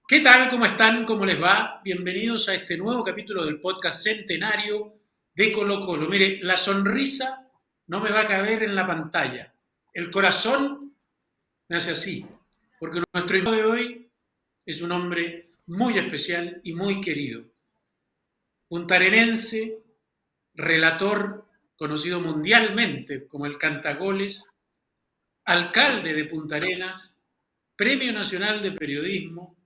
¿Qué tal? ¿Cómo están? ¿Cómo les va? Bienvenidos a este nuevo capítulo del podcast centenario de Colo Colo. Mire, la sonrisa no me va a caber en la pantalla. El corazón me hace así, porque nuestro invitado de hoy es un hombre muy especial y muy querido. Puntarenense, relator conocido mundialmente como el Cantagoles, alcalde de Punta Arenas, Premio Nacional de Periodismo,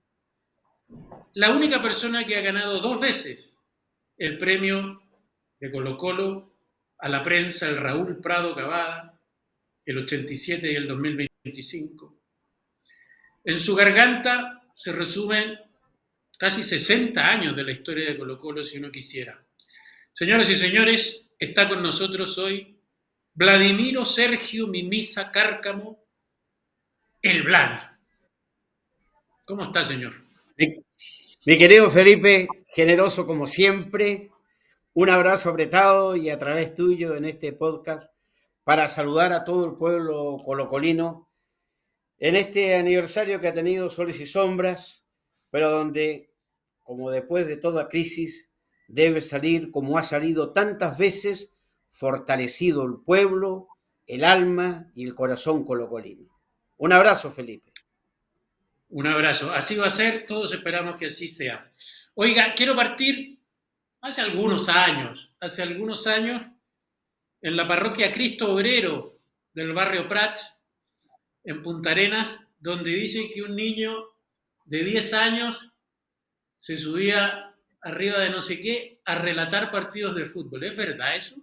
la única persona que ha ganado 2 veces el premio de Colo Colo a la prensa, el Raúl Prado Cavada, el 87 y el 2025. En su garganta se resumen casi 60 años de la historia de Colo Colo si uno quisiera. Señoras y señores, está con nosotros hoy Vladimiro Sergio Mimisa Cárcamo, el Vladi. ¿Cómo está, señor? Mi querido Felipe, generoso como siempre, un abrazo apretado y a través tuyo en este podcast para saludar a todo el pueblo colocolino en este aniversario que ha tenido soles y sombras, pero donde, como después de toda crisis, debe salir como ha salido tantas veces, fortalecido el pueblo, el alma y el corazón colocolino. Un abrazo, Felipe. Un abrazo. Así va a ser, todos esperamos que así sea. Oiga, quiero partir hace algunos años, en la parroquia Cristo Obrero del barrio Prats, en Punta Arenas, donde dicen que un niño de 10 años se subía arriba de no sé qué a relatar partidos de fútbol. ¿Es verdad eso?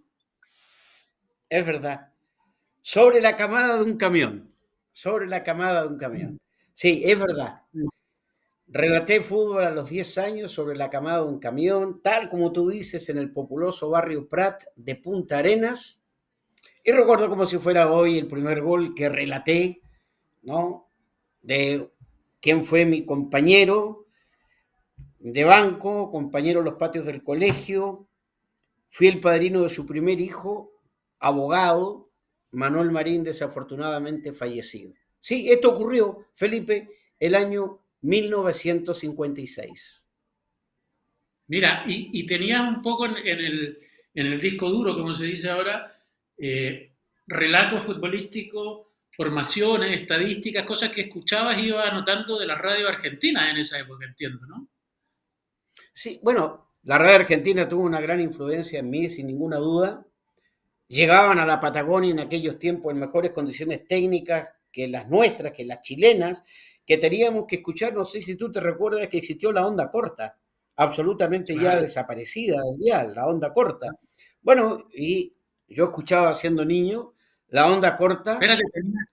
Es verdad. Sobre la camada de un camión. Sobre la camada de un camión. Sí, es verdad. Relaté fútbol a los 10 años sobre la camada de un camión, tal como tú dices, en el populoso barrio Prat de Punta Arenas. Y recuerdo como si fuera hoy el primer gol que relaté, ¿no? De quién fue mi compañero de banco, compañero en los patios del colegio. Fui el padrino de su primer hijo, abogado, Manuel Marín, desafortunadamente fallecido. Sí, esto ocurrió, Felipe, el año 1956. Mira, y tenías un poco en el disco duro, como se dice ahora, relatos futbolísticos, formaciones, estadísticas, cosas que escuchabas y ibas anotando de la radio argentina en esa época, entiendo, ¿no? Sí, bueno, la radio argentina tuvo una gran influencia en mí, sin ninguna duda. Llegaban a la Patagonia en aquellos tiempos en mejores condiciones técnicas que las nuestras, que las chilenas, que teníamos que escuchar, no sé si tú te recuerdas que existió la onda corta, absolutamente ya Claro. desaparecida del dial, la onda corta. Bueno, y yo escuchaba siendo niño la onda corta Espérate,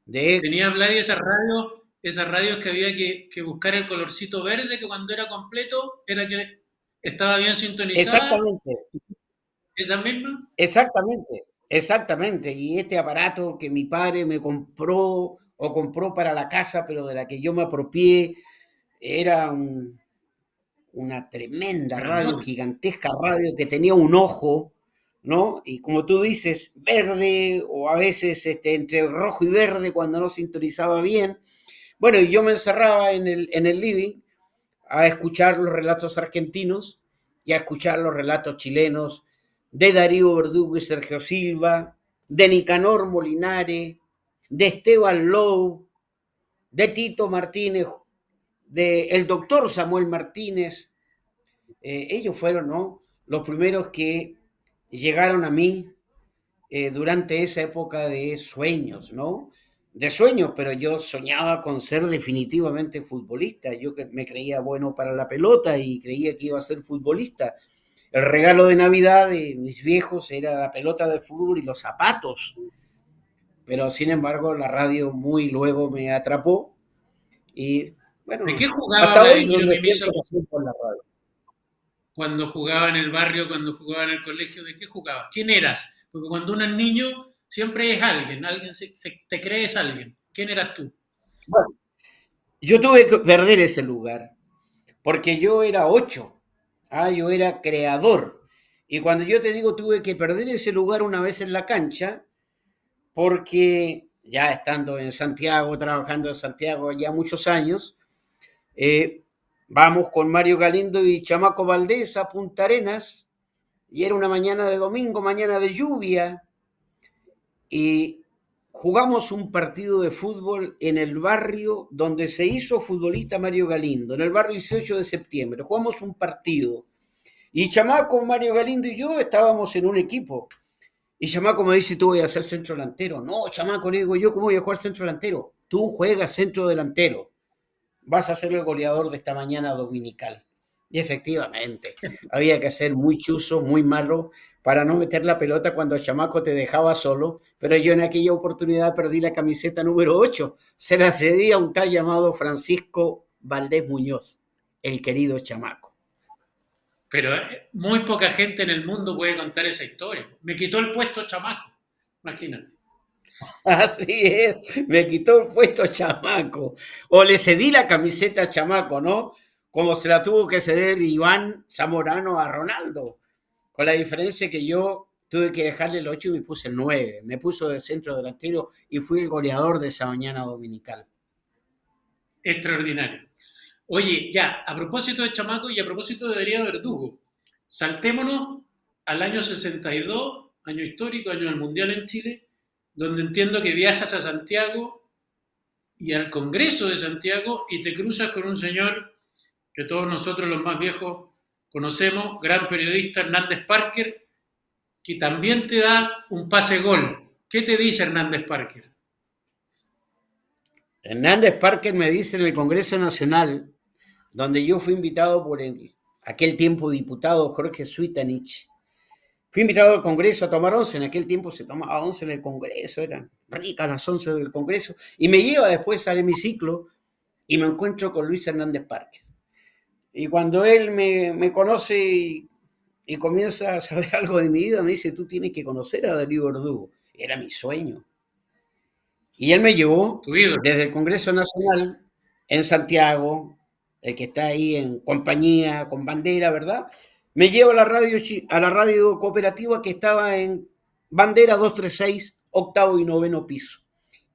de... tenía Vladi esas radios que había que buscar el colorcito verde, que cuando era completo era que estaba bien sintonizada, Exactamente, esa misma. exactamente. Y este aparato que mi padre me compró o compró para la casa, pero de la que yo me apropié, era una tremenda radio, Grandote. gigantesca radio que tenía un ojo, ¿no? Y como tú dices, verde o a veces entre rojo y verde cuando no sintonizaba bien. Bueno, y yo me encerraba en el living a escuchar los relatos argentinos y a escuchar los relatos chilenos de Darío Verdugo y Sergio Silva, de Nicanor Molinare, de Esteban Lowe, de Tito Martínez, de el doctor Samuel Martínez. Ellos fueron, ¿no?, los primeros que llegaron a mí durante esa época de sueños, ¿no? De sueños, pero yo soñaba con ser definitivamente futbolista. Yo me creía bueno para la pelota y creía que iba a ser futbolista. El regalo de Navidad de mis viejos era la pelota de fútbol y los zapatos. Pero sin embargo, la radio muy luego me atrapó y ¿De qué bueno, jugaba hasta hoy Vladimiro donde Mimiso siento pasión por la radio. cuando jugaba en el barrio, cuando jugaba en el colegio? ¿De qué jugabas? ¿Quién eras? Porque cuando uno es niño siempre es alguien te crees alguien. ¿Quién eras tú? Bueno, yo tuve que perder ese lugar porque yo era 8. Yo era creador. Y cuando yo te digo tuve que perder ese lugar una vez en la cancha, porque ya estando en Santiago, trabajando en Santiago ya muchos años, eh, Vamos con Mario Galindo y Chamaco Valdés a Punta Arenas, y era una mañana de domingo, mañana de lluvia, y jugamos un partido de fútbol en el barrio donde se hizo futbolista Mario Galindo, en el barrio 18 de septiembre. Jugamos un partido. Y Chamaco, Mario Galindo y yo estábamos en un equipo. Y Chamaco me dice, tú voy a ser centro delantero. No, Chamaco, le digo yo, ¿cómo voy a jugar centro delantero? Tú juegas centro delantero. Vas a ser el goleador de esta mañana dominical. Y efectivamente, había que ser muy chuzo, muy malo, para no meter la pelota cuando Chamaco te dejaba solo, pero yo en aquella oportunidad perdí la camiseta número 8. Se la cedí a un tal llamado Francisco Valdés Muñoz, el querido Chamaco. Pero muy poca gente en el mundo puede contar esa historia. Me quitó el puesto Chamaco, imagínate. Así es, me quitó el puesto Chamaco. O le cedí la camiseta a Chamaco, ¿no? Como se la tuvo que ceder Iván Zamorano a Ronaldo. Con la diferencia que yo tuve que dejarle el 8 y me puse el 9. Me puso de centro delantero y fui el goleador de esa mañana dominical. Extraordinario. Oye, ya, a propósito de Chamaco y a propósito de Darío Verdugo, saltémonos al año 62, año histórico, año del Mundial en Chile, donde entiendo que viajas a Santiago y al Congreso de Santiago y te cruzas con un señor que todos nosotros los más viejos conocemos, gran periodista Hernández Parker, que también te da un pase gol. ¿Qué te dice Hernández Parker? Hernández Parker me dice en el Congreso Nacional, donde yo fui invitado por aquel tiempo diputado Jorge Suitanich. Fui invitado al Congreso a tomar once. En aquel tiempo se tomaba once en el Congreso, eran ricas las once del Congreso. Y me lleva después al hemiciclo y me encuentro con Luis Hernández Parker. Y cuando él me conoce y comienza a saber algo de mi vida, me dice, tú tienes que conocer a Darío Verdugo. Era mi sueño. Y él me llevó Tu ídolo. desde el Congreso Nacional en Santiago, el que está ahí en compañía, con bandera, ¿verdad? Me lleva a la radio cooperativa que estaba en bandera 236, octavo y noveno piso.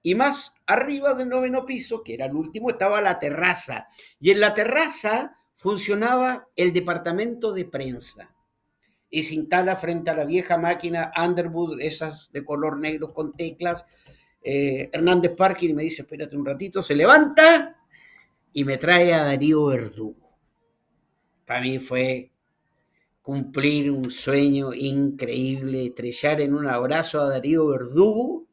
Y más arriba del noveno piso, que era el último, estaba la terraza. Y en la terraza funcionaba el departamento de prensa. Y se instala frente a la vieja máquina Underwood, esas de color negro con teclas, Hernández Parker, y me dice, espérate un ratito, se levanta y me trae a Darío Verdugo. Para mí fue cumplir un sueño increíble, estrellar en un abrazo a Darío Verdugo,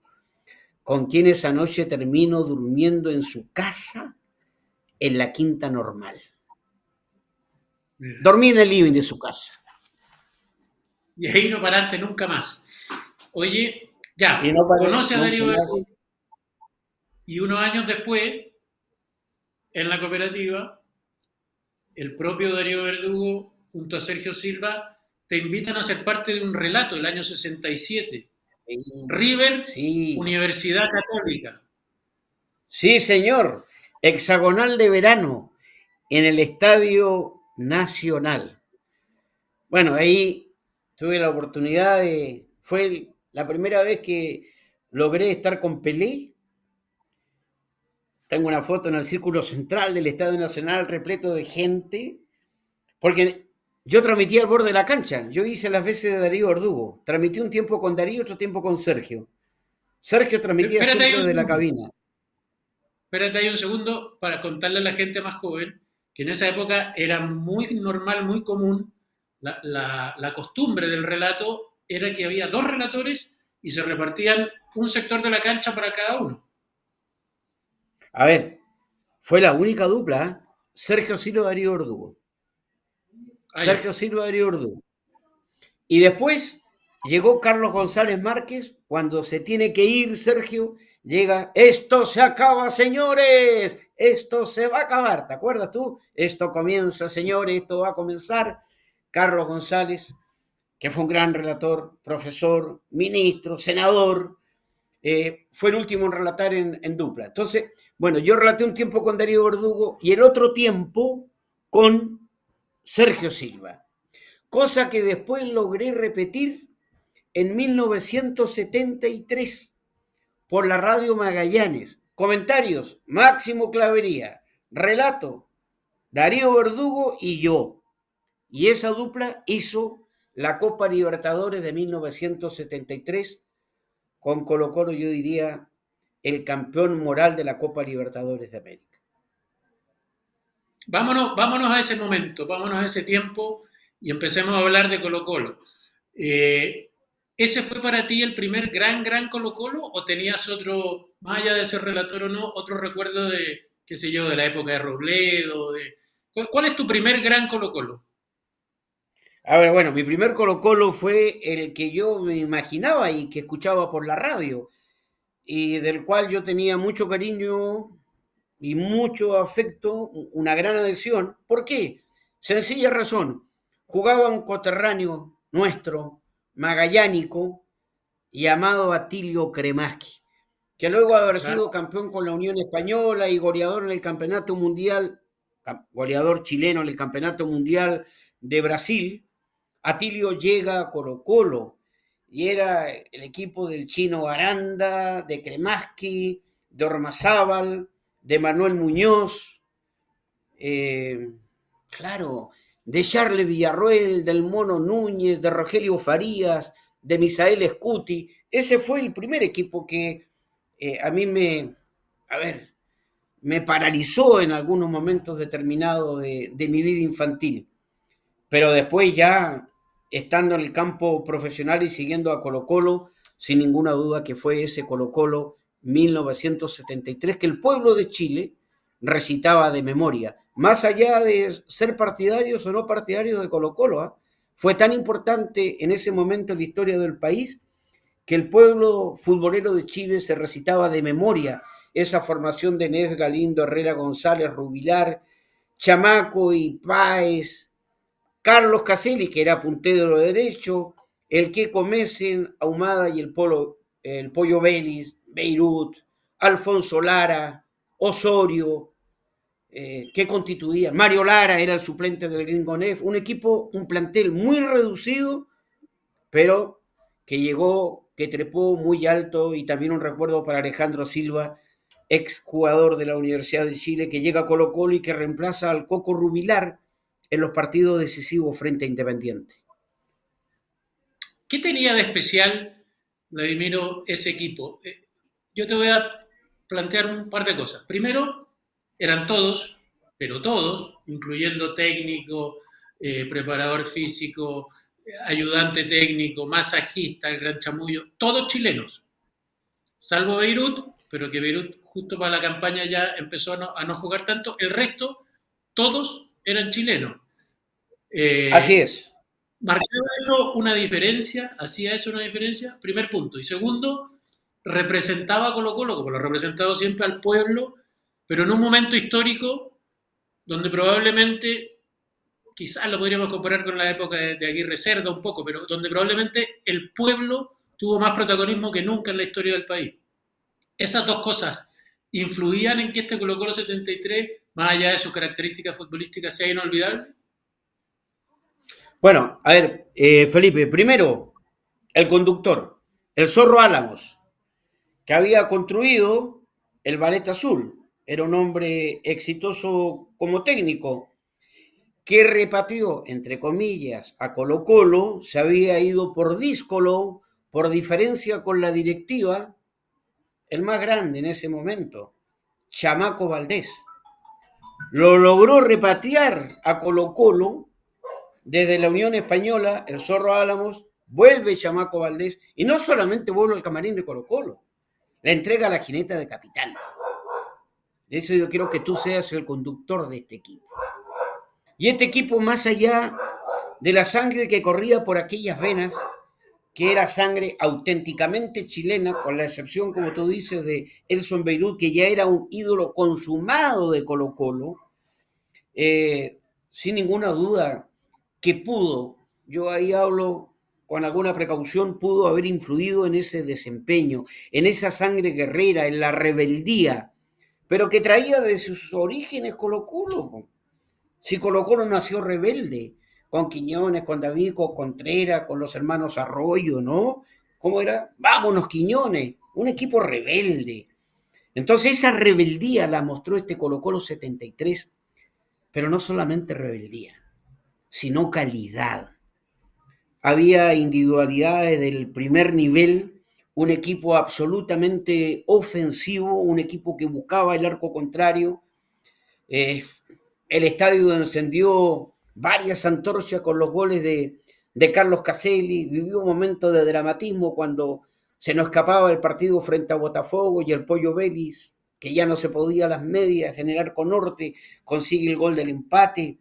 con quien esa noche termino durmiendo en su casa en la Quinta Normal. Mira. Dormí en el living de su casa. Y ahí no paraste nunca más. Oye, ya, Y no paré conoce a nunca Darío más. Verdugo y unos años después, en la cooperativa, el propio Darío Verdugo, junto a Sergio Silva, te invitan a ser parte de un relato del año 67. River, Sí, Universidad Católica. sí, señor. Hexagonal de verano en el Estadio Nacional. Bueno, ahí tuve la oportunidad de... Fue la primera vez que logré estar con Pelé. Tengo una foto en el círculo central del Estadio Nacional repleto de gente, porque yo transmití al borde de la cancha. Yo hice las veces de Darío Verdugo. Transmití un tiempo con Darío, otro tiempo con Sergio. Sergio transmitía Espérate ahí siempre un desde la segundo. cabina. Espérate ahí un segundo para contarle a la gente más joven que en esa época era muy normal, muy común, la costumbre del relato era que había dos relatores y se repartían un sector de la cancha para cada uno. A ver, fue la única dupla, ¿eh? Sergio Silva, Darío Verdugo. Ah, ya. Sergio Silva, Darío Verdugo. Y después llegó Carlos González Márquez. Cuando se tiene que ir Sergio, llega, esto se acaba, señores, esto se va a acabar. ¿Te acuerdas tú? Esto comienza, señores, esto va a comenzar. Carlos González, que fue un gran relator, profesor, ministro, senador, fue el último en relatar en dupla. Entonces, bueno, yo relaté un tiempo con Darío Verdugo y el otro tiempo con Sergio Silva, cosa que después logré repetir en 1973 por la radio Magallanes. Comentarios, Máximo Clavería. Relato, Darío Verdugo y yo. Y esa dupla hizo la Copa Libertadores de 1973 con Colo-Colo, yo diría, el campeón moral de la Copa Libertadores de América. Vámonos a ese momento, vámonos a ese tiempo y empecemos a hablar de Colo-Colo. ¿Ese fue para ti el primer gran Colo-Colo o tenías otro, más allá de ser relator o no, otro recuerdo de, qué sé yo, de la época de Robledo? ¿Cuál es tu primer gran Colo-Colo? A ver, bueno, mi primer Colo-Colo fue el que yo me imaginaba y que escuchaba por la radio, y del cual yo tenía mucho cariño y mucho afecto, una gran adhesión. ¿Por qué? Sencilla razón. Jugaba un coterráneo nuestro, magallánico, llamado Atilio Cremaschi, que luego de haber Claro. sido campeón con la Unión Española y goleador en el Campeonato Mundial, goleador chileno en el Campeonato Mundial de Brasil, Atilio llega a Colo-Colo y era el equipo del Chino Aranda, de Cremaschi, de Ormazábal, de Manuel Muñoz, eh, claro, de Charles Villarroel, del Mono Núñez, de Rogelio Farías, de Misael Scuti. Ese fue el primer equipo que a mí a ver, me paralizó en algunos momentos determinados de mi vida infantil. Pero después ya, estando en el campo profesional y siguiendo a Colo-Colo, sin ninguna duda que fue ese Colo-Colo 1973 que el pueblo de Chile recitaba de memoria. Más allá de ser partidarios o no partidarios de Colo-Colo, ¿eh? Fue tan importante en ese momento en la historia del país que el pueblo futbolero de Chile se recitaba de memoria esa formación de Neves, Galindo, Herrera, González, Rubilar, Chamaco y Páez, Carlos Caselli, que era puntero derecho, el Queco Messen, Ahumada y el Pollo Vélez, Beirut, Alfonso Lara, Osorio, que constituía, Mario Lara era el suplente del Gringo Neff, un equipo, un plantel muy reducido, pero que llegó, que trepó muy alto, y también un recuerdo para Alejandro Silva, ex jugador de la Universidad de Chile, que llega a Colo-Colo y que reemplaza al Coco Rubilar en los partidos decisivos frente a Independiente. ¿Qué tenía de especial, Vladimiro, ese equipo? Yo te voy a plantear un par de cosas. Primero, eran todos, pero todos, incluyendo técnico, preparador físico, ayudante técnico, masajista, el gran chamullo, todos chilenos, salvo Beirut, pero que Beirut justo para la campaña ya empezó a no jugar tanto. El resto, todos eran chilenos. Así Eh, es. ¿Marcaba eso una diferencia? ¿Hacía eso una diferencia? Primer punto. Y segundo, representaba a Colo Colo, como lo ha representado siempre al pueblo, pero en un momento histórico donde probablemente, quizás lo podríamos comparar con la época de Aguirre Cerda un poco, pero donde probablemente el pueblo tuvo más protagonismo que nunca en la historia del país. Esas dos cosas influían en que este Colo Colo 73, más allá de sus características futbolísticas, sea inolvidable. Bueno, a ver, Felipe, primero, el conductor, el Zorro Álamos, que había construido el Ballet Azul. Era un hombre exitoso como técnico, que repatrió, entre comillas, a Colo Colo, se había ido por díscolo, por diferencia con la directiva, el más grande en ese momento, Chamaco Valdés. Lo logró repatriar a Colo Colo desde la Unión Española, el Zorro Álamos, vuelve Chamaco Valdés, y no solamente vuelve al camarín de Colo Colo, la entrega a la jineta de capitán. De eso yo quiero que tú seas el conductor de este equipo. Y este equipo, más allá de la sangre que corría por aquellas venas, que era sangre auténticamente chilena, con la excepción, como tú dices, de Elson Beirut, que ya era un ídolo consumado de Colo Colo, sin ninguna duda que pudo, yo ahí hablo con alguna precaución, pudo haber influido en ese desempeño, en esa sangre guerrera, en la rebeldía, pero que traía de sus orígenes Colo Colo. Si Colo Colo nació rebelde, con Quiñones, con David, con Contreras, con los hermanos Arroyo, ¿no? ¿Cómo era? Vámonos, Quiñones, un equipo rebelde. Entonces esa rebeldía la mostró este Colo Colo 73, pero no solamente rebeldía, sino calidad. Había individualidades del primer nivel, un equipo absolutamente ofensivo, un equipo que buscaba el arco contrario. Eh, el estadio encendió varias antorchas con los goles de Carlos Caselli, vivió un momento de dramatismo cuando se nos escapaba el partido frente a Botafogo y el Pollo Vélez, que ya no se podía a las medias en el arco norte, consigue el gol del empate.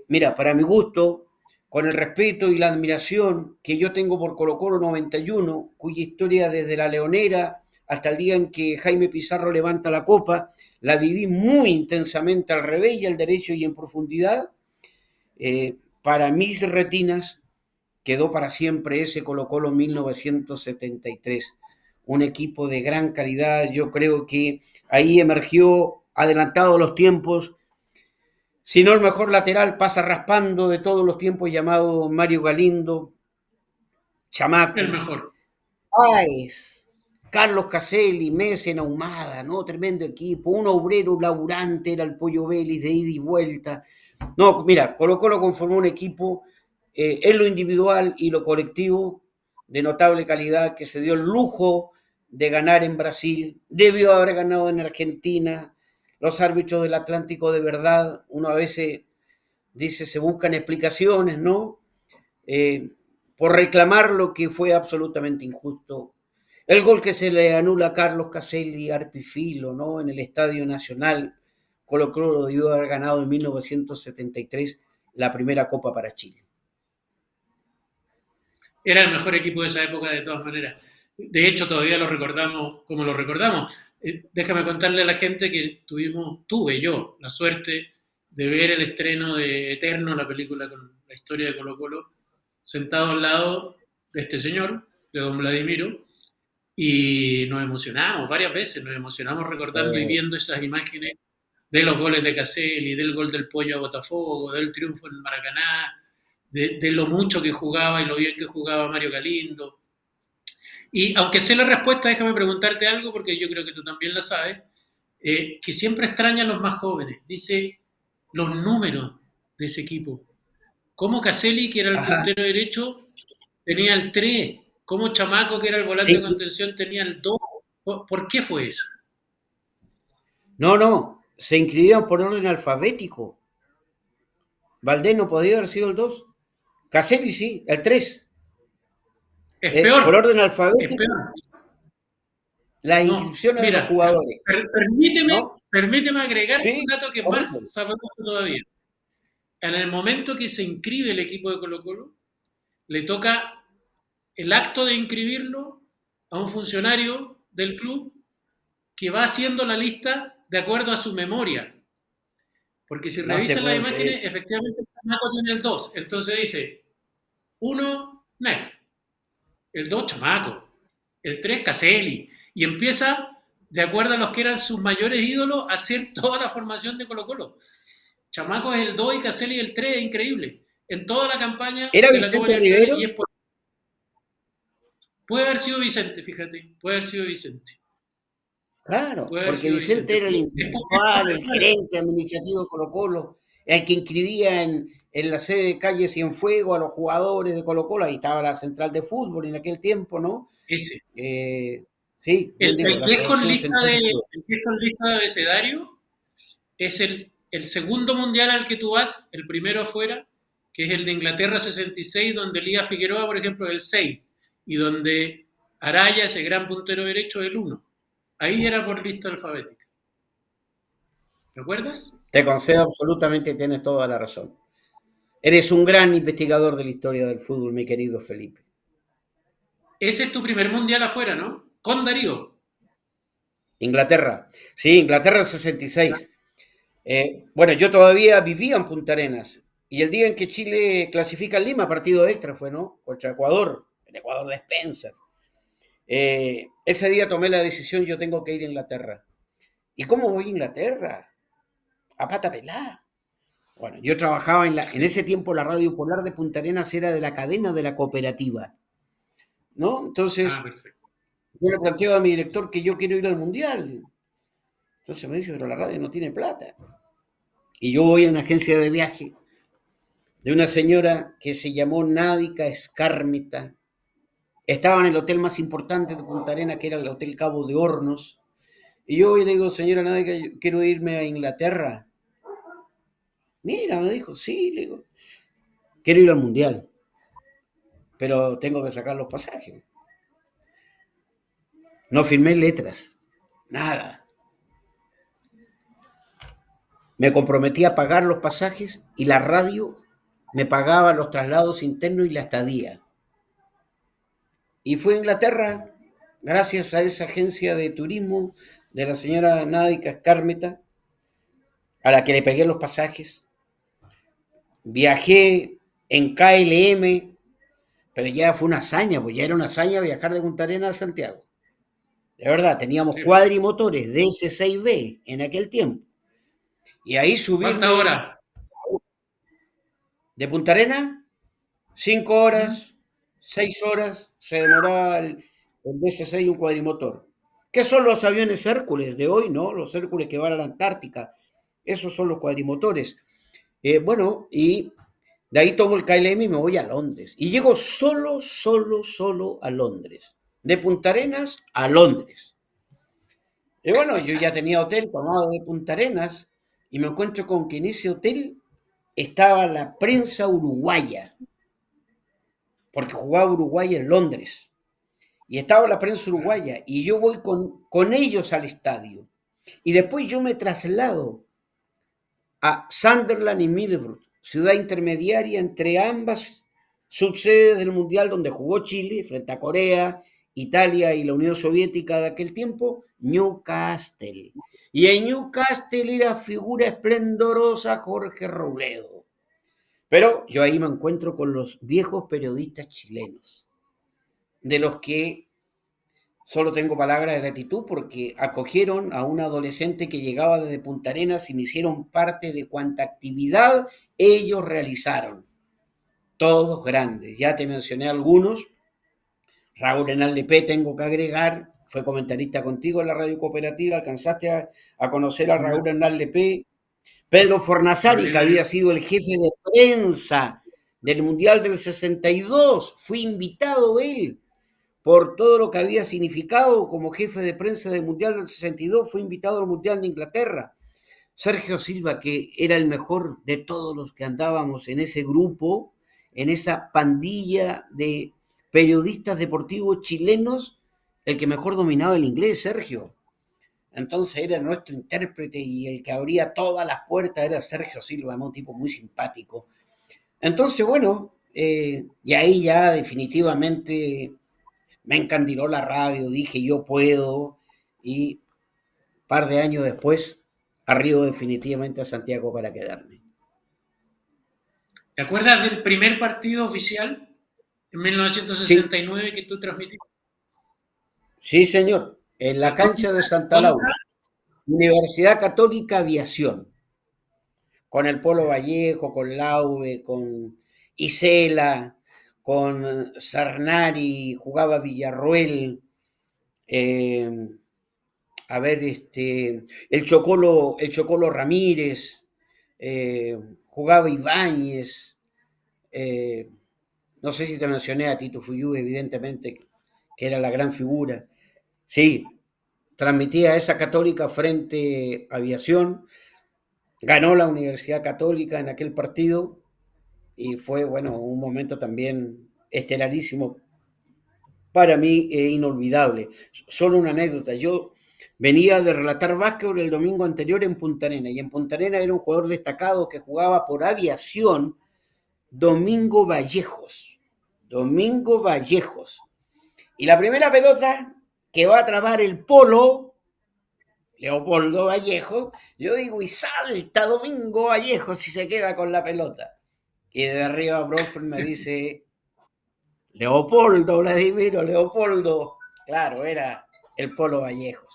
Mira, para mi gusto, con el respeto y la admiración que yo tengo por Colo Colo 91, cuya historia desde la Leonera hasta el día en que Jaime Pizarro levanta la copa, la viví muy intensamente al revés y al derecho y en profundidad. Para mis retinas quedó para siempre ese Colo Colo 1973, un equipo de gran calidad. Yo creo que ahí emergió, adelantado los tiempos, si no el mejor lateral, pasa raspando de todos los tiempos, llamado Mario Galindo, El Chamaco, mejor. Páez, Carlos Caselli, Mesen, Ahumada, ¿no? Tremendo equipo, un obrero laburante era el Pollo Vélez de ida y vuelta. No, mira, Colo Colo conformó un equipo en lo individual y lo colectivo de notable calidad que se dio el lujo de ganar en Brasil, debió haber ganado en Argentina. Los árbitros del Atlántico de verdad, uno a veces dice, se buscan explicaciones, ¿no? Eh, por reclamar lo que fue absolutamente injusto. El gol que se le anula a Carlos Caselli Arpifilo, ¿no? En el Estadio Nacional, Colo Colo debió haber ganado en 1973 la primera Copa para Chile. Era el mejor equipo de esa época de todas maneras. De hecho, todavía lo recordamos como lo recordamos. Déjame contarle a la gente que tuve yo la suerte de ver el estreno de Eterno, la película con la historia de Colo Colo, sentado al lado de este señor, de don Vladimiro, y nos emocionamos varias veces, nos emocionamos recordando y viendo esas imágenes de los goles de Caselli, del gol del Pollo a Botafogo, del triunfo en el Maracaná, de lo mucho que jugaba y lo bien que jugaba Mario Galindo. Y aunque sé la respuesta, déjame preguntarte algo, porque yo creo que tú también la sabes, que siempre extrañan los más jóvenes. Dice los números de ese equipo. Cómo Caselli, que era el Ajá, puntero derecho, tenía el 3. Cómo Chamaco, que era el volante sí. de contención, tenía el 2. ¿Por qué fue eso? No, no, se inscribían por orden alfabético. Valdés no podía haber sido el 2. Caselli sí, el 3. Es Por peor, orden es alfabético, peor. las No, inscripciones de los mira, jugadores, ¿no? permíteme agregar un Sí, dato que es más horrible. sabroso todavía. En el momento que se inscribe el equipo de Colo Colo, le toca el acto de inscribirlo a un funcionario del club que va haciendo la lista de acuerdo a su memoria. Porque si No te revisan las puedo imágenes, creer. efectivamente el chamaco tiene el 2. Entonces dice, 1, Nef. El 2, Chamaco. El 3, Caselli. Y empieza, de acuerdo a los que eran sus mayores ídolos, a hacer toda la formación de Colo Colo. Chamaco es el 2 y Caselli el 3, es increíble. En toda la campaña ¿Era de la Copa Vicente Libertadores y es Riveros? por... Puede haber sido Vicente, fíjate. Puede haber sido Vicente. Claro, Puede haber porque sido Vicente Vicente. era el Es por intelectual, el memoria. gerente administrativo de Colo Colo, el que inscribía en la sede de Calle Cienfuegos a los jugadores de Colo Colo. Ahí estaba la central de fútbol en aquel tiempo, ¿no? Ese. Eh, sí, bien digo, El la que es con Asociación lista Central de, de Fútbol. el que es con lista de abecedario es el segundo mundial al que tú vas, el primero afuera, que es el de Inglaterra 66, donde Elías Figueroa, por ejemplo, es el 6, y donde Araya, ese gran puntero derecho, es el 1. Ahí era por lista alfabética. ¿Te acuerdas? Te concedo absolutamente, tienes toda la razón. Eres un gran investigador de la historia del fútbol, mi querido Felipe. Ese es tu primer mundial afuera, ¿no? Con Darío. Inglaterra. Sí, Inglaterra 66. Bueno, yo todavía vivía en Punta Arenas y el día en que Chile clasifica en Lima, partido extra fue, ¿no? Contra Ecuador, el Ecuador de Spencer. Ese día tomé la decisión, yo tengo que ir a Inglaterra. ¿Y cómo voy a Inglaterra? A pata pelada. Bueno, yo trabajaba en ese tiempo la Radio Polar de Punta Arenas era de la cadena de la cooperativa, ¿no? Ah, Entonces, perfecto. yo le planteo a mi director que yo quiero ir al Mundial. Entonces me dice, pero la radio no tiene plata. y yo voy a una agencia de viaje de una señora que se llamó Nádica Escármeta. Estaba en el hotel más importante de Punta Arenas, que era el Hotel Cabo de Hornos. Y yo le digo, señora Nádica, yo quiero irme a Inglaterra. Mira, me dijo, sí, le digo, quiero ir al Mundial, pero tengo que sacar los pasajes. No firmé letras, nada. Me comprometí a pagar los pasajes y la radio me pagaba los traslados internos y la estadía. Y fui a Inglaterra gracias a esa agencia de turismo de la señora Nádica Escármeta, a la que le pegué los pasajes. Viajé en KLM, pero ya fue una hazaña, pues ya era una hazaña viajar de Punta Arenas a Santiago. De verdad, teníamos Sí. cuadrimotores DS6B en aquel tiempo. Y ahí ¿Cuántas subirme horas? de Punta Arenas, 5 horas, 6 horas, se demoraba el DC-6 un cuadrimotor. ¿Qué son los aviones Hércules de hoy, no? Los Hércules que van a la Antártica. Esos son los cuadrimotores. Bueno, y de ahí tomo el KLM y me voy a Londres. Y llego solo a Londres. De Punta Arenas a Londres. Y bueno, yo ya tenía hotel tomado de Punta Arenas y me encuentro con que en ese hotel estaba la prensa uruguaya, porque jugaba Uruguay en Londres. Y estaba la prensa uruguaya y yo voy con ellos al estadio. Y después yo me traslado a Sunderland y Middlesbrough, ciudad intermediaria entre ambas subsedes del Mundial donde jugó Chile frente a Corea, Italia y la Unión Soviética de aquel tiempo, Newcastle. Y en Newcastle era figura esplendorosa Jorge Robledo. Pero yo ahí me encuentro con los viejos periodistas chilenos, de los que solo tengo palabras de gratitud porque acogieron a un adolescente que llegaba desde Punta Arenas y me hicieron parte de cuanta actividad ellos realizaron. Todos grandes. Ya te mencioné algunos. Raúl Enalde tengo que agregar, fue comentarista contigo en la radio cooperativa, alcanzaste a conocer a Raúl Enalde. Pedro Fornazari, que había Extraordinario. sido el jefe de prensa del Mundial del 62, fue invitado él por todo lo que había significado como jefe de prensa del Mundial del 62, fue invitado al Mundial de Inglaterra. Sergio Silva, que era el mejor de todos los que andábamos en ese grupo, en esa pandilla de periodistas deportivos chilenos, el que mejor dominaba el inglés, Sergio. Entonces era nuestro intérprete y el que abría todas las puertas era Sergio Silva, un tipo muy simpático. Entonces, bueno, y ahí ya definitivamente me encandiló la radio, dije yo puedo, y un par de años después arribo definitivamente a Santiago para quedarme. ¿Te acuerdas del primer partido oficial en Sí, 1969 que tú transmitiste? sí señor, en la cancha de Santa Contra, Laura, Universidad Católica Aviación, con el Polo Vallejo, con Laube, con Isela, con Sarnari, jugaba Villarruel, eh, a ver, el Chocolo Ramírez, jugaba Ibáñez, eh, no sé si te mencioné a Tito Fuyú, evidentemente, que era la gran figura. Sí, transmitía esa Católica frente a Aviación, ganó la Universidad Católica en aquel partido y fue, bueno, un momento también estelarísimo para mí inolvidable. Solo una anécdota, yo venía de relatar básquetbol el domingo anterior en Punta Arenas y en Punta Arenas era un jugador destacado que jugaba por Aviación, Domingo Vallejos. Domingo Vallejos. Y la primera pelota que va a trabar el Polo, Leopoldo Vallejo, yo digo, y salta Domingo Vallejo si se queda con la pelota. Y de arriba Brofer me dice, Leopoldo, Vladimiro, Leopoldo. Claro, era el Polo Vallejos.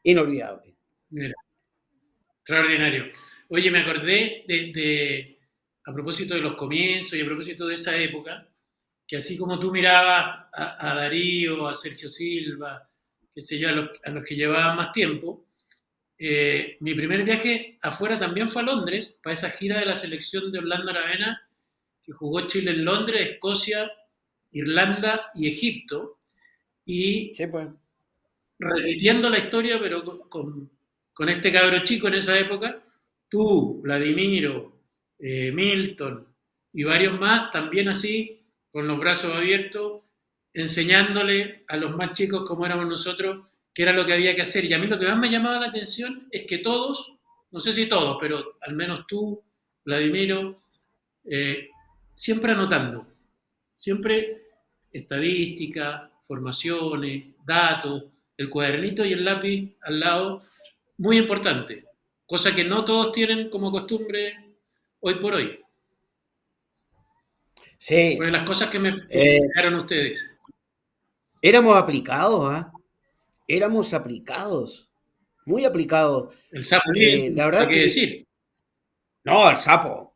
Inolvidable. mira, extraordinario. Oye, me acordé a propósito de los comienzos y a propósito de esa época, que así como tú mirabas Darío, a Sergio Silva, qué sé yo, a los que llevaban más tiempo, Mi primer viaje afuera también fue a Londres, para esa gira de la selección de Orlando Aravena, que jugó Chile en Londres, Escocia, Irlanda y Egipto. Y Sí, pues. repitiendo la historia, pero con este cabro chico en esa época, tú, Vladimiro, Milton y varios más, también así, con los brazos abiertos, enseñándole a los más chicos como éramos nosotros, qué era lo que había que hacer. Y a mí lo que más me llamaba la atención es que todos, no sé si todos, pero al menos tú, Vladimiro, eh, siempre anotando, siempre estadísticas, formaciones, datos, el cuadernito y el lápiz al lado, muy importante, cosa que no todos tienen como costumbre hoy por hoy. Fue Sí, de las cosas que me eh, enseñaron ustedes. éramos aplicados, ¿ah? Éramos aplicados, muy aplicados. El sapo libre, La verdad ¿para qué que, decir? no, el sapo.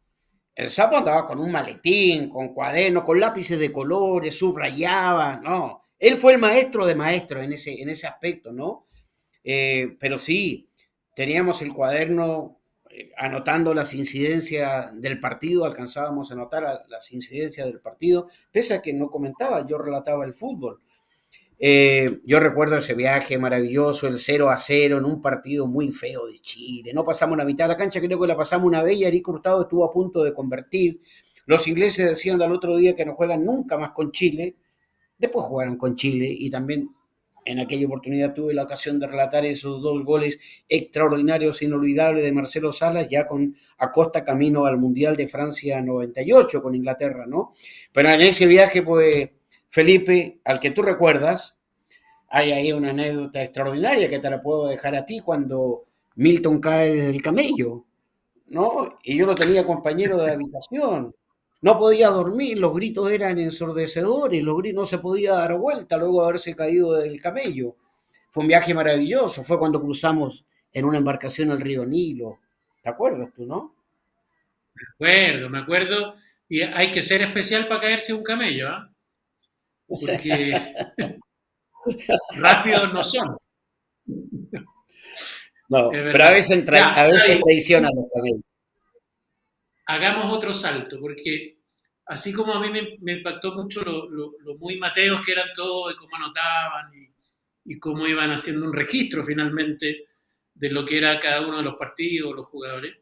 El sapo andaba con un maletín, con cuadernos, con lápices de colores, subrayaba, no. Él fue el maestro de maestros en ese aspecto, ¿no? Pero sí, teníamos el cuaderno anotando las incidencias del partido, alcanzábamos a anotar las incidencias del partido, pese a que no comentaba, yo relataba el fútbol. Yo recuerdo ese viaje maravilloso, el 0-0 en un partido muy feo de Chile. No pasamos la mitad de la cancha, creo que la pasamos una vez y Eric Hurtado estuvo a punto de convertir. Los ingleses decían al otro día que no juegan nunca más con Chile. Después jugaron con Chile y también en aquella oportunidad tuve la ocasión de relatar esos dos goles extraordinarios, inolvidables de Marcelo Salas, ya con Acosta camino al Mundial de Francia 98 con Inglaterra, ¿no? Pero en ese viaje, pues, Felipe, al que tú recuerdas, hay ahí una anécdota extraordinaria que te la puedo dejar a ti cuando Milton cae del camello, ¿no? Y yo lo tenía compañero de habitación. No podía dormir, los gritos eran ensordecedores, los gritos no se podía dar vuelta luego de haberse caído del camello. Fue un viaje maravilloso, fue cuando cruzamos en una embarcación el río Nilo. ¿Te acuerdas tú, no? Me acuerdo, y hay que ser especial para caerse un camello, ¿eh? Porque rápidos no son, es No, pero verdad. Ya, a veces David, traicionan los camellos. hagamos otro salto, porque así como a mí me impactó mucho lo muy mateos que eran todos, y cómo anotaban y cómo iban haciendo un registro finalmente de lo que era cada uno de los partidos, los jugadores,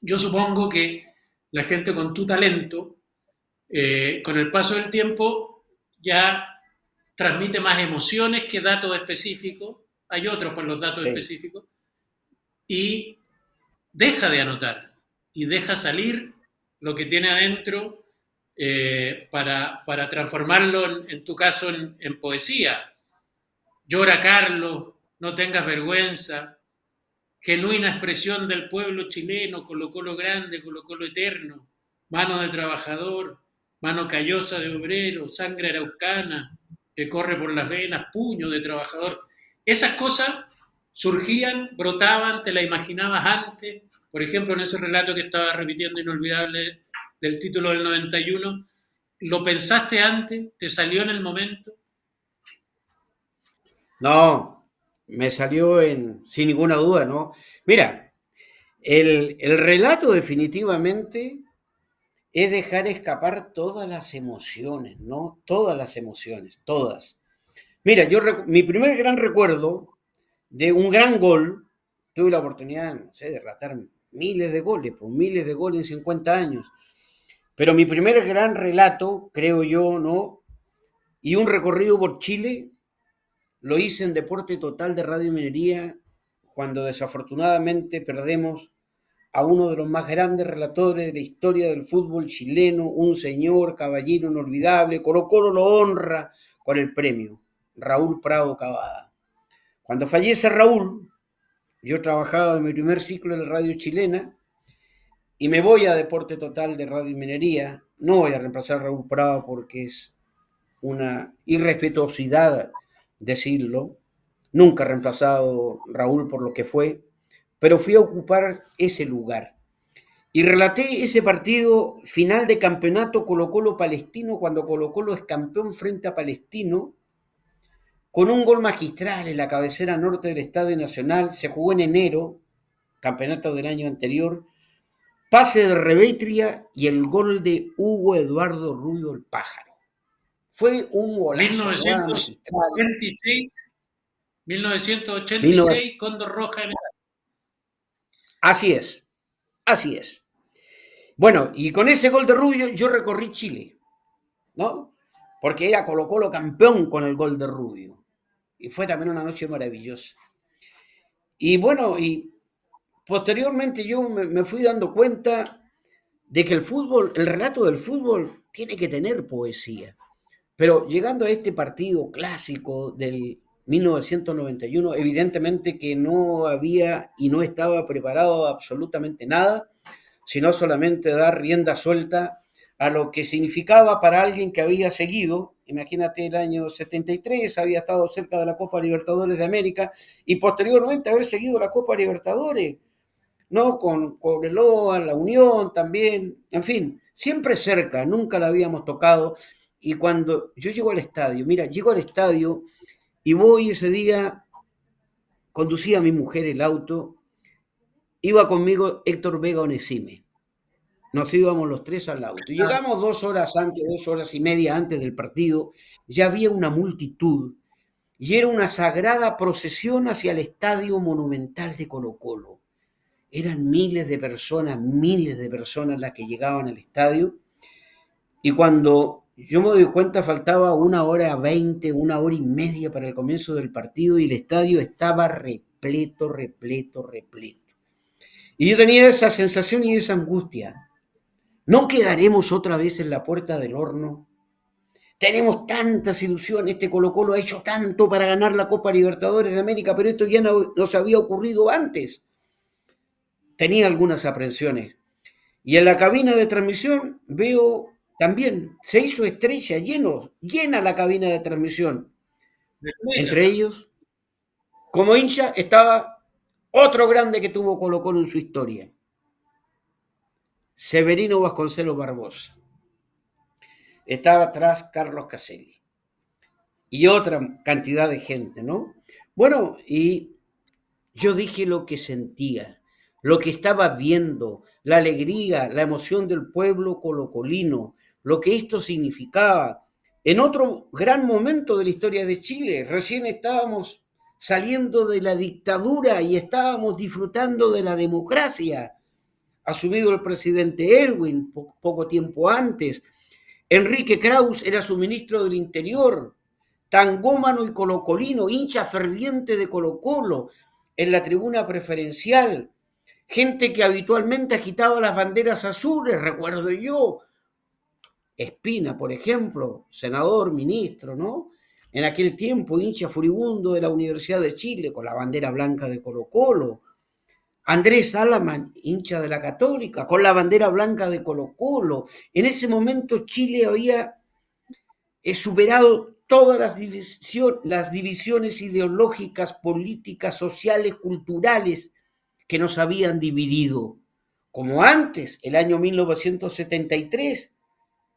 yo supongo que la gente con tu talento, con el paso del tiempo, ya transmite más emociones que datos específicos, hay otros por los datos Sí. específicos, y deja de anotar y deja salir lo que tiene adentro para transformarlo, en tu caso, en poesía. Llora Carlos, no tengas vergüenza, genuina expresión del pueblo chileno, colocó lo grande, colocó lo eterno, mano de trabajador, mano callosa de obrero, sangre araucana que corre por las venas, puño de trabajador. Esas cosas surgían, brotaban, te la imaginabas antes. Por ejemplo, en ese relato que estaba repitiendo inolvidable del título del 91, ¿lo pensaste antes? ¿Te salió en el momento? No, me salió sin ninguna duda, ¿no? Mira, el relato definitivamente es dejar escapar todas las emociones, ¿no? Todas las emociones, todas. Mira, mi primer gran recuerdo de un gran gol, tuve la oportunidad, no sé, de relatar miles de goles, pues miles de goles en 50 años, pero mi primer gran relato, creo yo, ¿no? Y un recorrido por Chile, lo hice en Deporte Total de Radio Minería, cuando desafortunadamente perdemos a uno de los más grandes relatores de la historia del fútbol chileno, un señor caballero inolvidable, Colo Colo lo honra con el premio, Raúl Prado Cavada. Cuando fallece Raúl, yo trabajaba en mi primer ciclo en la radio chilena y me voy a Deporte Total de Radio Minería. No voy a reemplazar a Raúl Prado porque es una irrespetuosidad decirlo. Nunca he reemplazado a Raúl por lo que fue, pero fui a ocupar ese lugar. Y relaté ese partido final de campeonato Colo Colo Palestino, cuando Colo Colo es campeón frente a Palestino, con un gol magistral en la cabecera norte del Estadio Nacional. Se jugó en enero, campeonato del año anterior. Pase de Revetria y el gol de Hugo Eduardo Rubio el Pájaro. Fue un golazo, jugada magistral. 1986, Cóndor Roja en el... Así es, así es. Bueno, y con ese gol de Rubio yo recorrí Chile, ¿no? Porque era Colo-Colo campeón con el gol de Rubio. Y fue también una noche maravillosa. Y bueno, y posteriormente yo me fui dando cuenta de que el fútbol, el relato del fútbol, tiene que tener poesía. Pero llegando a este partido clásico del 1991, evidentemente que no había y no estaba preparado absolutamente nada, sino solamente dar rienda suelta a lo que significaba para alguien que había seguido, imagínate el año 73, había estado cerca de la Copa Libertadores de América y posteriormente haber seguido la Copa Libertadores, ¿no? Con Cobreloa, la Unión también, en fin, siempre cerca, nunca la habíamos tocado. Y cuando yo llego al estadio, mira, llego al estadio y voy ese día, conducía a mi mujer el auto, iba conmigo Héctor Vega Onesime. Nos íbamos los tres al auto. Y llegamos 2 horas antes, 2 horas y media antes del partido, ya había una multitud y era una sagrada procesión hacia el Estadio Monumental de Colo-Colo. Eran miles de personas las que llegaban al estadio. Y cuando yo me doy cuenta, faltaba 1 hora 20, 1 hora y media para el comienzo del partido y el estadio estaba repleto, repleto, repleto. Y yo tenía esa sensación y esa angustia. ¿No quedaremos otra vez en la puerta del horno? Tenemos tantas ilusiones, este Colo-Colo ha hecho tanto para ganar la Copa Libertadores de América, pero esto ya no nos había ocurrido antes. Tenía algunas aprensiones. Y en la cabina de transmisión veo también, se hizo estrella, llena la cabina de transmisión. Entre ellos, como hincha, estaba otro grande que tuvo Colo-Colo en su historia, Severino Vasconcelos Barbosa. Estaba atrás Carlos Caselli. Y otra cantidad de gente, ¿no? Bueno, y yo dije lo que sentía, lo que estaba viendo, la alegría, la emoción del pueblo colocolino, lo que esto significaba. En otro gran momento de la historia de Chile, recién estábamos saliendo de la dictadura y estábamos disfrutando de la democracia. Asumido el presidente Elwin poco tiempo antes. Enrique Kraus era su ministro del Interior, tangómano y colocolino, hincha ferviente de Colo-Colo, en la tribuna preferencial, gente que habitualmente agitaba las banderas azules, recuerdo yo, Espina, por ejemplo, senador, ministro, ¿no? En aquel tiempo, hincha furibundo de la Universidad de Chile, con la bandera blanca de Colo-Colo. Andrés Alaman, hincha de la Católica, con la bandera blanca de Colo-Colo. En ese momento Chile había superado todas las divisiones ideológicas, políticas, sociales, culturales que nos habían dividido. Como antes, el año 1973,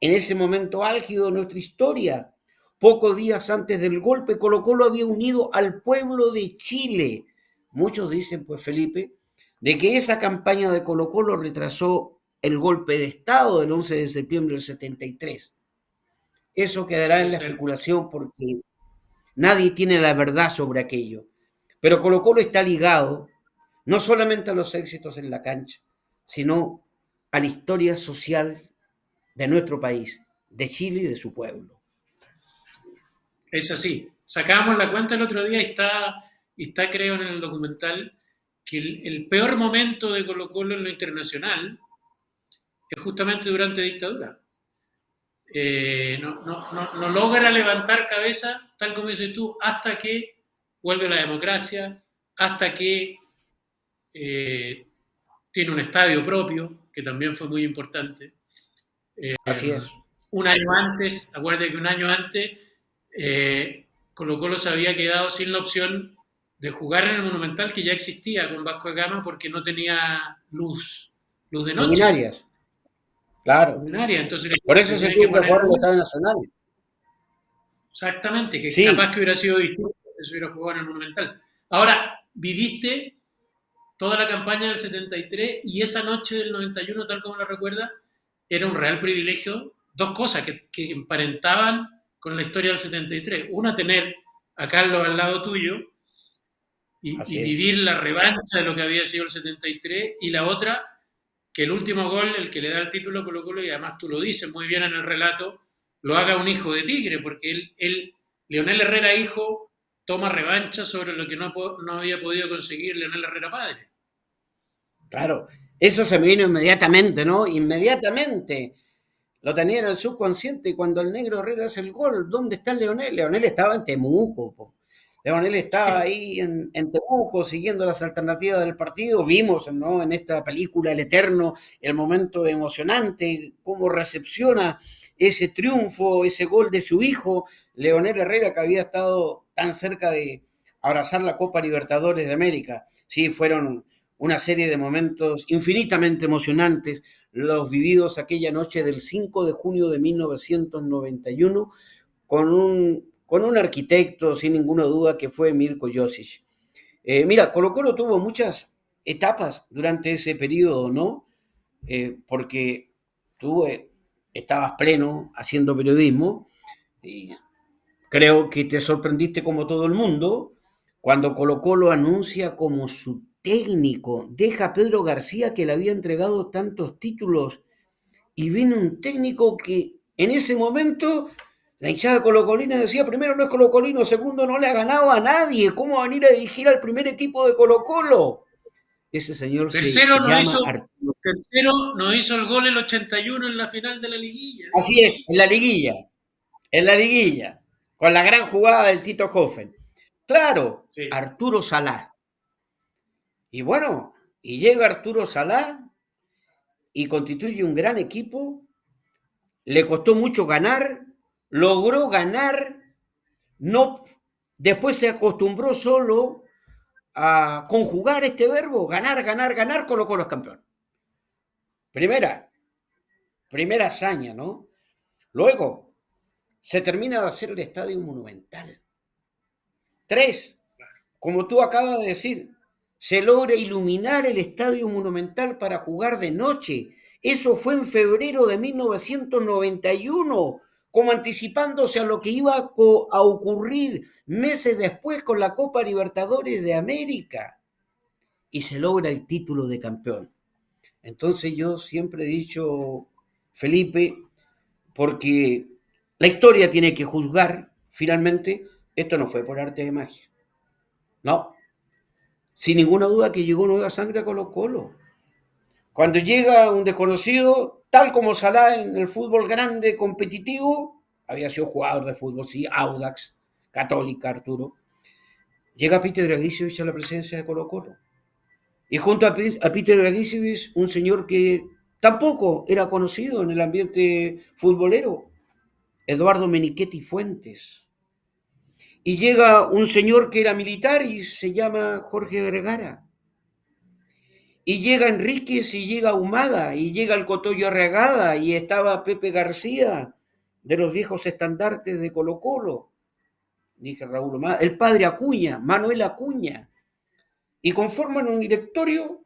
en ese momento álgido de nuestra historia, pocos días antes del golpe, Colo-Colo había unido al pueblo de Chile. Muchos dicen, pues Felipe, de que esa campaña de Colo-Colo retrasó el golpe de Estado del 11 de septiembre del 73. Eso quedará en la especulación porque nadie tiene la verdad sobre aquello. Pero Colo-Colo está ligado no solamente a los éxitos en la cancha, sino a la historia social de nuestro país, de Chile y de su pueblo. Es así. Sacábamos la cuenta el otro día y está creo en el documental que el peor momento de Colo-Colo en lo internacional es justamente durante dictadura. No logra levantar cabeza, tal como dices tú, hasta que vuelve la democracia, hasta que tiene un estadio propio, que también fue muy importante. Así es. Un año antes, acuérdate que un año antes, Colo-Colo se había quedado sin la opción de jugar en el Monumental que ya existía con Vasco da Gama porque no tenía luz de noche. Luminarias. Claro. Luminaria, entonces por eso se tuvo que jugar en el Estadio Nacional. Exactamente, que Sí, capaz que hubiera sido distinto si se hubiera jugado en el Monumental. Ahora, viviste toda la campaña del 73 y esa noche del 91, tal como la recuerda, era un real privilegio. Dos cosas que emparentaban con la historia del 73. Una, tener a Carlos al lado tuyo y así es. vivir la revancha de lo que había sido el 73. Y la otra, que el último gol, el que le da el título a Colo Colo, y además tú lo dices muy bien en el relato, lo haga un hijo de Tigre, porque Leonel Herrera hijo, toma revancha sobre lo que no había podido conseguir Leonel Herrera padre. Claro, eso se me vino inmediatamente, ¿no? Inmediatamente. Lo tenía en el subconsciente y cuando el negro Herrera hace el gol, ¿dónde está Leonel? Leonel estaba en Temuco, po. Leonel estaba ahí en Temuco siguiendo las alternativas del partido. Vimos, ¿no? En esta película El Eterno el momento emocionante, cómo recepciona ese triunfo, ese gol de su hijo, Leonel Herrera, que había estado tan cerca de abrazar la Copa Libertadores de América. Sí, fueron una serie de momentos infinitamente emocionantes los vividos aquella noche del 5 de junio de 1991 con un arquitecto, sin ninguna duda, que fue Mirko Josic. Mira, Colo Colo tuvo muchas etapas durante ese periodo, ¿no? Porque tú estabas pleno haciendo periodismo y creo que te sorprendiste como todo el mundo cuando Colo Colo anuncia como su técnico, deja a Pedro García que le había entregado tantos títulos y viene un técnico que en ese momento la hinchada colocolina decía, primero no es colocolino, segundo no le ha ganado a nadie, ¿cómo va a venir a dirigir al primer equipo de Colo Colo? Ese señor se Tercero no llama hizo, Arturo. tercero no hizo el gol el 81 en la final de la liguilla. Así es, en la liguilla, con la gran jugada del Tito Hoffen. Claro, Sí. Arturo Salá. Y bueno, y llega Arturo Salá y constituye un gran equipo, le costó mucho ganar, logró ganar. No, después se acostumbró solo a conjugar este verbo, ganar, ganar, ganar, Colo Colo es campeón. Primera, primera hazaña, ¿no? Luego, se termina de hacer el estadio monumental. Tres, como tú acabas de decir, se logra iluminar el estadio monumental para jugar de noche. Eso fue en febrero de 1991, como anticipándose a lo que iba a ocurrir meses después con la Copa Libertadores de América. Y se logra el título de campeón. Entonces yo siempre he dicho, Felipe, porque la historia tiene que juzgar, finalmente, esto no fue por arte de magia. No, sin ninguna duda que llegó nueva sangre a Colo Colo. Cuando llega un desconocido, tal como Salah en el fútbol grande, competitivo, había sido jugador de fútbol, sí, Audax, Católica, Arturo, llega Peter Dragicevic a la presencia de Colo Colo. Y junto a Peter Dragicevic, un señor que tampoco era conocido en el ambiente futbolero, Eduardo Menichetti Fuentes. Y llega un señor que era militar y se llama Jorge Vergara. Y llega Enríquez y llega Humada y llega el Cotoyo Arreagada y estaba Pepe García de los viejos estandartes de Colo Colo. Dije Raúl Humada, el padre Acuña, Manuel Acuña. Y conforman un directorio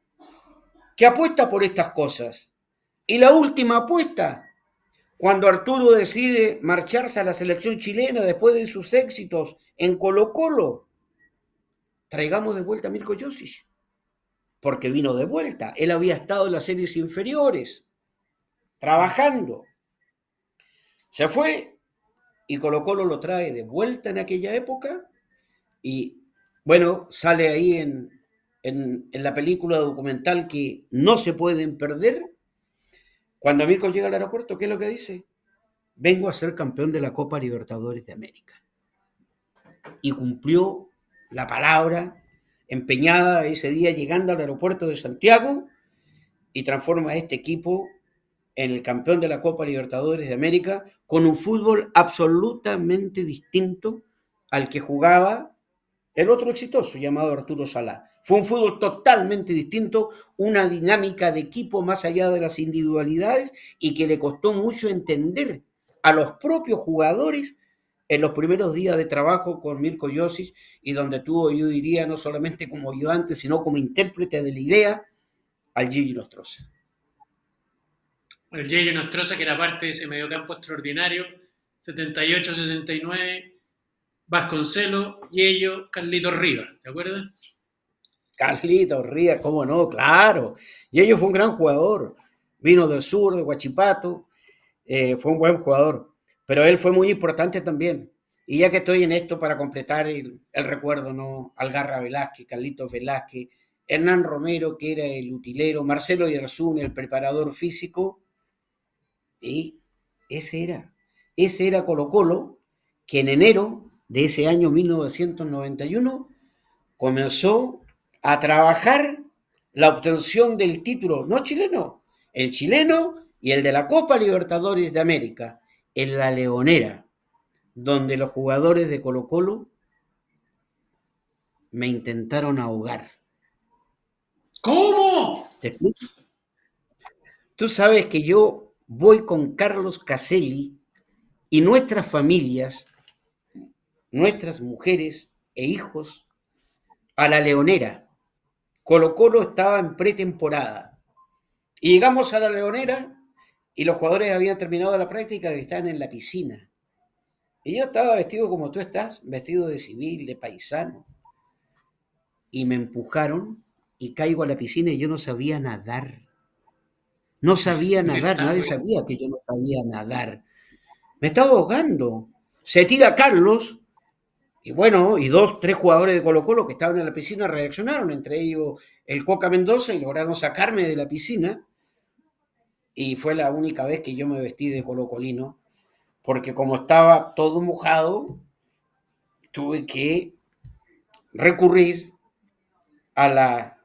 que apuesta por estas cosas. Y la última apuesta, cuando Arturo decide marcharse a la selección chilena después de sus éxitos en Colo Colo, traigamos de vuelta a Mirko Josic, porque vino de vuelta. Él había estado en las series inferiores, trabajando. Se fue y Colo Colo lo trae de vuelta en aquella época y bueno, sale ahí en la película documental que no se pueden perder. Cuando Mirko llega al aeropuerto, ¿qué es lo que dice? Vengo a ser campeón de la Copa Libertadores de América. Y cumplió la palabra empeñada ese día llegando al aeropuerto de Santiago y transforma a este equipo en el campeón de la Copa Libertadores de América con un fútbol absolutamente distinto al que jugaba el otro exitoso llamado Arturo Salá. Fue un fútbol totalmente distinto, una dinámica de equipo más allá de las individualidades y que le costó mucho entender a los propios jugadores en los primeros días de trabajo con Mirko Josic y donde tuvo, yo diría, no solamente como ayudante, sino como intérprete de la idea, al Gigi Nostroza. El Yeye Nostroza, que era parte de ese mediocampo extraordinario, 78-79, Vasconcelos, Yello, Carlitos Rivas, ¿te acuerdas? Carlitos Rivas, cómo no, claro. Y ellos fue un gran jugador. Vino del sur, de Huachipato, fue un buen jugador. Pero él fue muy importante también. Y ya que estoy en esto, para completar el recuerdo, ¿no? Algarra Velázquez, Carlitos Velázquez, Hernán Romero, que era el utilero, Marcelo Yerzún, el preparador físico, y ese era Colo Colo, que en enero de ese año 1991 comenzó a trabajar la obtención del título, no chileno, el chileno y el de la Copa Libertadores de América, en La Leonera, donde los jugadores de Colo Colo me intentaron ahogar. ¿Cómo? ¿Te explico? Tú sabes que yo voy con Carlos Caselli y nuestras familias, nuestras mujeres e hijos, a La Leonera. Colo Colo estaba en pretemporada. Y llegamos a La Leonera y los jugadores habían terminado la práctica y estaban en la piscina. Y yo estaba vestido como tú estás, vestido de civil, de paisano. Y me empujaron y caigo a la piscina y yo no sabía nadar. No sabía nadar, nadie sabía que yo no sabía nadar. Me estaba ahogando. Se tira Carlos, y bueno, y dos, tres jugadores de Colo Colo que estaban en la piscina reaccionaron, entre ellos el Coca Mendoza, y lograron sacarme de la piscina. Y fue la única vez que yo me vestí de colocolino, porque como estaba todo mojado, tuve que recurrir a la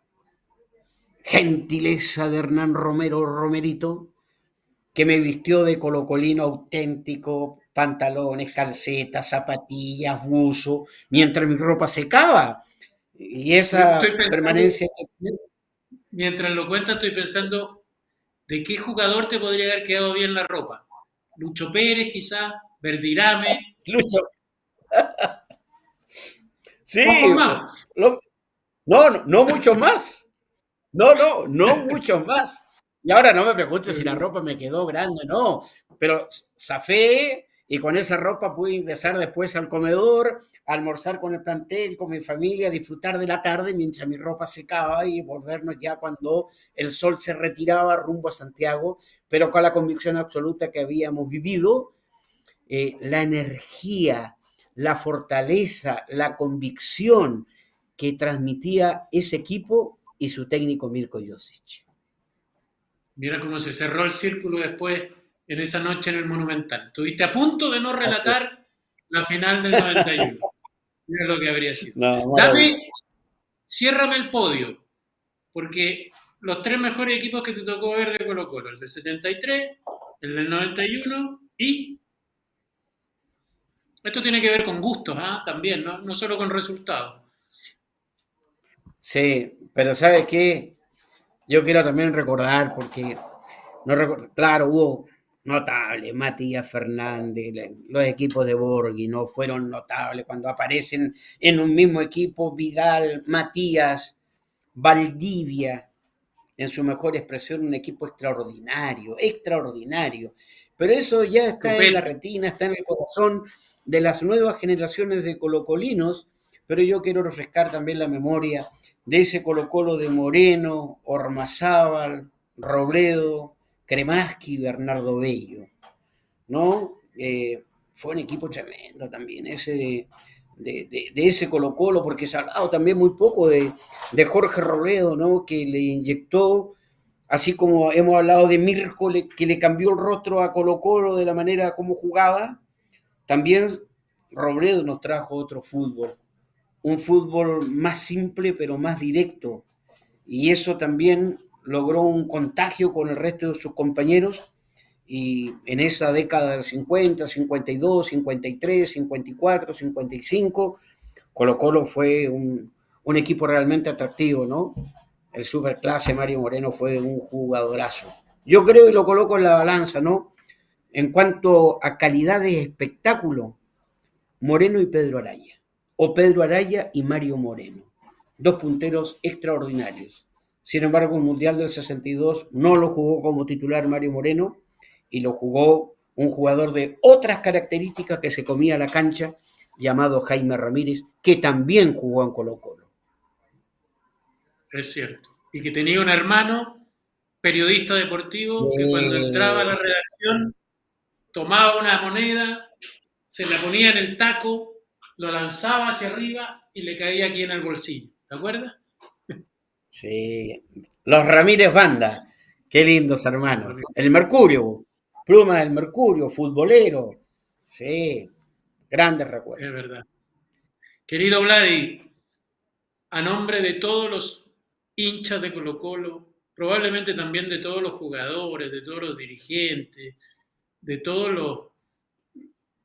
gentileza de Hernán Romero Romerito, que me vistió de colocolino auténtico, pantalones, calcetas, zapatillas, buzo, mientras mi ropa secaba. Y Estoy esa pensando, permanencia... mientras lo cuentas, estoy pensando de qué jugador te podría haber quedado bien la ropa. Lucho Pérez, quizás, Verdirame, Lucho, pocos sí, más. no, no, no mucho más. No, no, no muchos más. Y ahora no me preguntes si la ropa me quedó grande, no, pero zafé y con esa ropa pude ingresar después al comedor, almorzar con el plantel, con mi familia, disfrutar de la tarde mientras mi ropa secaba y volvernos ya cuando el sol se retiraba rumbo a Santiago, pero con la convicción absoluta que habíamos vivido la energía, la fortaleza, la convicción que transmitía ese equipo y su técnico Mirko Josic. Mira cómo se cerró el círculo después en esa noche en el Monumental. Estuviste a punto de no Así. relatar la final del 91. Mira lo que habría sido. No, Dame, ciérrame el podio, porque los tres mejores equipos que te tocó ver de Colo Colo, el del 73, el del 91 y... Esto tiene que ver con gustos, ¿ah? También, ¿no? No solo con resultados. sí, pero ¿sabes qué? Yo quiero también recordar, porque no recuerdo, claro, hubo notables, Matías Fernández, los equipos de Borghi, ¿no? Fueron notables cuando aparecen en un mismo equipo Vidal, Matías, Valdivia, en su mejor expresión, un equipo extraordinario, extraordinario. Pero eso ya está en la Estupendo. retina, está en el corazón de las nuevas generaciones de colocolinos, pero yo quiero refrescar también la memoria de ese Colo-Colo de Moreno, Ormazábal, Robledo, Kremaski, Bernardo Bello, ¿no? Fue un equipo tremendo también ese de ese Colo-Colo, porque se ha hablado también muy poco de Jorge Robledo, ¿no? Que le inyectó, así como hemos hablado de Mirko, que le cambió el rostro a Colo-Colo de la manera como jugaba, también Robledo nos trajo otro fútbol, un fútbol más simple pero más directo, y eso también logró un contagio con el resto de sus compañeros, y en esa década del 50, 52, 53, 54, 55, Colo Colo fue un equipo realmente atractivo, ¿no? El superclase Mario Moreno fue un jugadorazo. Yo creo y lo coloco en la balanza, ¿no? En cuanto a calidad de espectáculo, Moreno y Pedro Araya, o Pedro Araya y Mario Moreno, dos punteros extraordinarios. Sin embargo, el Mundial del 62 no lo jugó como titular Mario Moreno y lo jugó un jugador de otras características que se comía la cancha, llamado Jaime Ramírez, que también jugó en Colo-Colo. Es cierto. Y que tenía un hermano, periodista deportivo, que cuando entraba a la redacción tomaba una moneda, se la ponía en el taco, lo lanzaba hacia arriba y le caía aquí en el bolsillo. ¿Te acuerdas? Sí, los Ramírez Banda, qué lindos hermanos. El Mercurio, Pluma del Mercurio, futbolero. Sí, grandes recuerdos. Es verdad. Querido Vladi, a nombre de todos los hinchas de Colo-Colo, probablemente también de todos los jugadores, de todos los dirigentes, de todos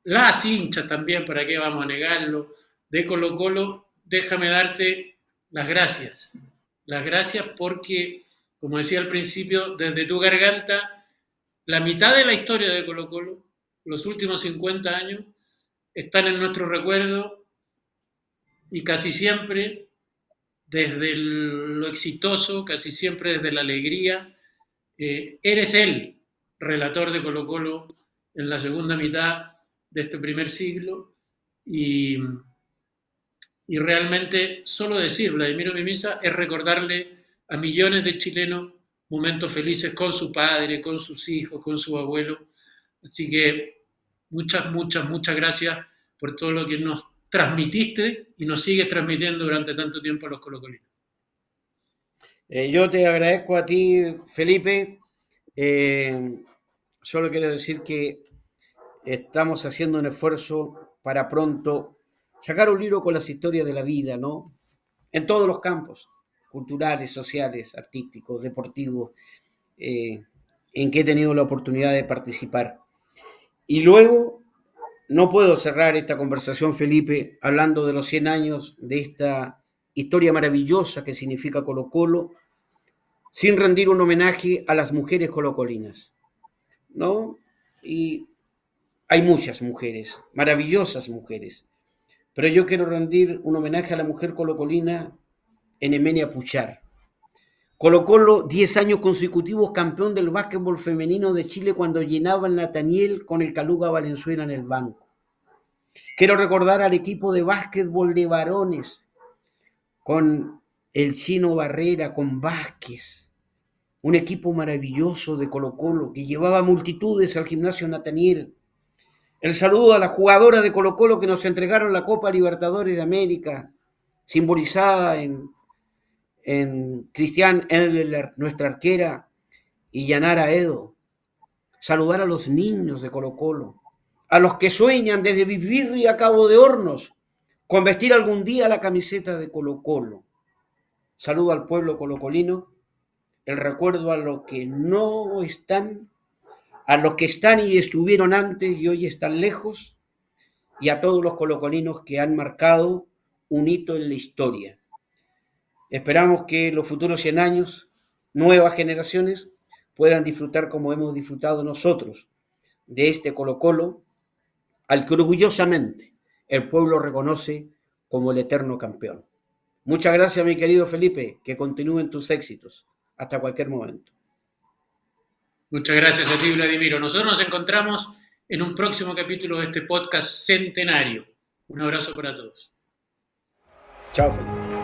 las hinchas también, ¿para qué vamos a negarlo? De Colo-Colo, déjame darte las gracias. Las gracias porque, como decía al principio, desde tu garganta, la mitad de la historia de Colo-Colo, los últimos 50 años, están en nuestro recuerdo y casi siempre desde lo exitoso, casi siempre desde la alegría. Eres el relator de Colo-Colo en la segunda mitad de este primer siglo y realmente solo decir Vladimiro Mimisa es recordarle a millones de chilenos momentos felices con su padre, con sus hijos, con su abuelo. Así que muchas gracias por todo lo que nos transmitiste y nos sigues transmitiendo durante tanto tiempo a los colocolinos. Yo te agradezco a ti, Felipe. Solo quiero decir que estamos haciendo un esfuerzo para pronto sacar un libro con las historias de la vida, ¿no? En todos los campos, culturales, sociales, artísticos, deportivos, en que he tenido la oportunidad de participar. Y luego, no puedo cerrar esta conversación, Felipe, hablando de los 100 años de esta historia maravillosa que significa Colo-Colo, sin rendir un homenaje a las mujeres colocolinas, ¿no? Y hay muchas mujeres, maravillosas mujeres, pero yo quiero rendir un homenaje a la mujer colocolina Enemenia Puchar. Colo-Colo, 10 años consecutivos campeón del básquetbol femenino de Chile cuando llenaba el Nathaniel con el Caluga Valenzuela en el banco. Quiero recordar al equipo de básquetbol de varones con el Chino Barrera, con Vázquez, un equipo maravilloso de Colo-Colo que llevaba multitudes al gimnasio Nathaniel. El saludo a las jugadoras de Colo-Colo que nos entregaron la Copa Libertadores de América, simbolizada en Cristian Edler, nuestra arquera, y Yanara Edo. Saludar a los niños de Colo-Colo, a los que sueñan desde Bisbirri a Cabo de Hornos con vestir algún día la camiseta de Colo-Colo. Saludo al pueblo colocolino, el recuerdo a los que no están, a los que están y estuvieron antes y hoy están lejos, y a todos los colocolinos que han marcado un hito en la historia. Esperamos que los futuros 100 años, nuevas generaciones, puedan disfrutar como hemos disfrutado nosotros de este Colo-Colo, al que orgullosamente el pueblo reconoce como el eterno campeón. Muchas gracias, mi querido Felipe, que continúen tus éxitos. Hasta cualquier momento. Muchas gracias a ti, Vladimiro. Nosotros nos encontramos en un próximo capítulo de este podcast centenario. Un abrazo para todos. Chao, Felipe.